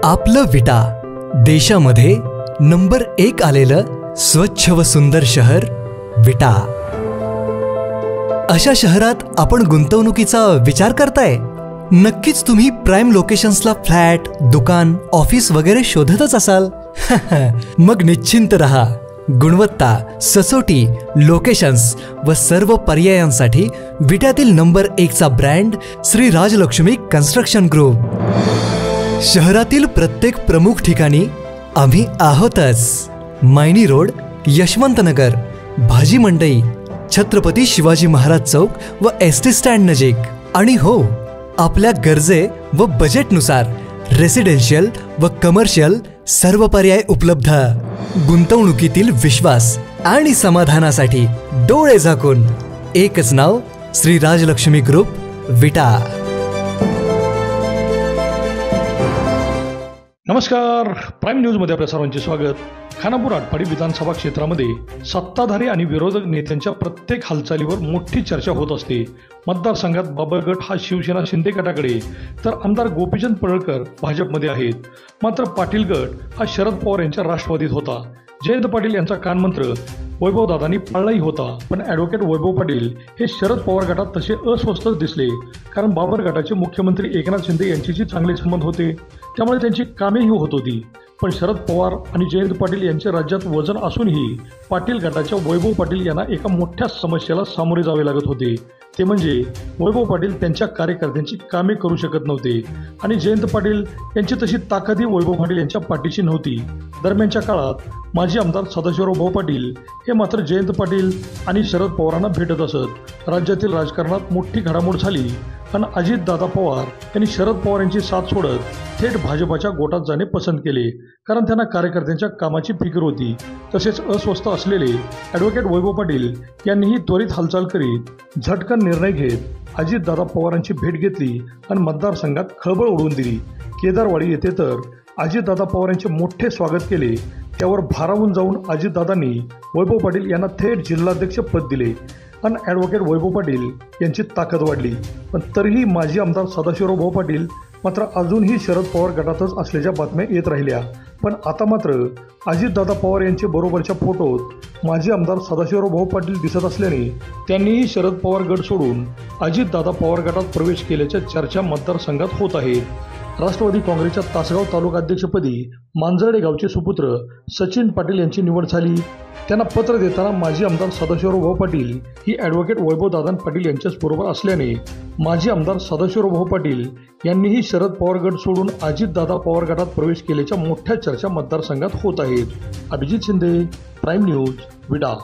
आपलं विटा देशामध्ये नंबर 1 आलेलं स्वच्छ व सुंदर शहर विटा। अशा शहरात आपण गुंतवणुकीचा विचार करताय? नक्कीच तुम्ही प्राइम लोकेशन्सला फ्लॅट, दुकान, ऑफिस वगैरे शोधतच असाल। मग निश्चिंत रहा, गुणवत्ता, सचोटी, लोकेशन्स व सर्व पर्यायांसाठी विट्यातील नंबर 1 चा brand Shri Rajlakshmi construction group. शहरातील प्रत्येक प्रमुख ठिकाणी आम्ही आहोतच। मायनी रोड, यशवंतनगर, भाजी मंडई, छत्रपती शिवाजी महाराज चौक व एसटी स्टँड नजीक। आणि हो, आपल्या गरजे व बजेटनुसार रेसिडेन्शियल व कमर्शियल सर्व पर्याय उपलब्ध। गुंतवणुकीतील विश्वास आणि समाधानासाठी डोळे झाकून एकच नाव, श्री राजलक्ष्मी ग्रुप विटा। नमस्कार, प्राईम न्यूजमध्ये आपल्या सर्वांचे स्वागत। खानापूर आटपाडी विधानसभा क्षेत्रामध्ये सत्ताधारी आणि विरोधक नेत्यांच्या प्रत्येक हालचालीवर मोठी चर्चा होत असते। मतदारसंघात बाबरगट हा शिवसेना शिंदे गटाकडे तर आमदार गोपीचंद पडळकर भाजपमध्ये आहेत। मात्र पाटील गट हा शरद पवार यांच्या राष्ट्रवादीत होता। जयंत पाटील यांचा कानमंत्र वैभवदादांनी पाळलाही होता, पण ॲडव्होकेट वैभव पाटील हे शरद पवार गटात तसे अस्वस्थच दिसले, कारण बाबर गटाचे मुख्यमंत्री एकनाथ शिंदे यांच्याशी चांगले संबंध होते, त्यामुळे त्यांची कामेही होत होती। पण शरद पवार आणि जयंत पाटील यांचे राज्यात वजन असूनही पाटील गटाच्या वैभव पाटील यांना एका मोठ्या समस्येला सामोरे जावे लागत होते। ते म्हणजे वैभव पाटील त्यांच्या कार्यकर्त्यांची कामे करू शकत नव्हते आणि जयंत पाटील यांची तशी ताकदही वैभव पाटील यांच्या पाठीशी नव्हती। दरम्यानच्या काळात माजी आमदार सदाशिवराव भाऊ पाटील हे मात्र जयंत पाटील आणि शरद पवारांना भेटत असत। राज्यातील राजकारणात मोठी घडामोड झाली आणि अजितदादा पवार यांनी शरद पवार यांची साथ सोडत थेट भाजपाच्या गोटात जाणे पसंत केले, कारण त्यांना कार्यकर्त्यांच्या कामाची फिकीर होती। तसेच अस्वस्थ असलेले ॲडव्होकेट वैभव पाटील यांनीही त्वरित हालचाल करीत झटकन निर्णय घेत अजितदादा पवारांची भेट घेतली आणि मतदारसंघात खळबळ उडवून दिली। केदारवाडी येथे तर अजितदादा पवार यांचे मोठे स्वागत केले। त्यावर भारावून जाऊन अजितदादांनी वैभव पाटील यांना थेट जिल्हाध्यक्ष पद दिले आणि ॲडव्होकेट वैभव पाटील यांची ताकद वाढली। पण तरीही माजी आमदार सदाशिवराव भाऊ पाटील मात्र अजूनही शरद पवार गटातच असल्याच्या बातम्या येत राहिल्या। पण आता मात्र अजितदादा पवार यांचे बरोबरच्या फोटोत माजी आमदार सदाशिवराव भाऊ पाटील दिसत असल्याने त्यांनीही शरद पवार गट सोडून अजितदादा पवार गटात प्रवेश केल्याच्या चर्चा मतदारसंघात होत आहेत। राष्ट्रवादी काँग्रेसच्या तासगाव तालुकाध्यक्षपदी मांजर्डे गावचे सुपुत्र सचिन पाटील यांची निवड झाली। त्यांना पत्र देताना माजी आमदार सदाशिवराव भाऊ पाटील ही ॲडव्होकेट वैभवदादा पाटील यांच्याच बरोबर असल्याने माजी आमदार सदाशिवराव भाऊ पाटील यांनीही शरद पवार गट सोडून अजितदादा पवार गटात प्रवेश केल्याच्या मोठ्या चर्चा मतदारसंघात होत आहेत। अभिजित शिंदे, प्राईम न्यूज, विटा।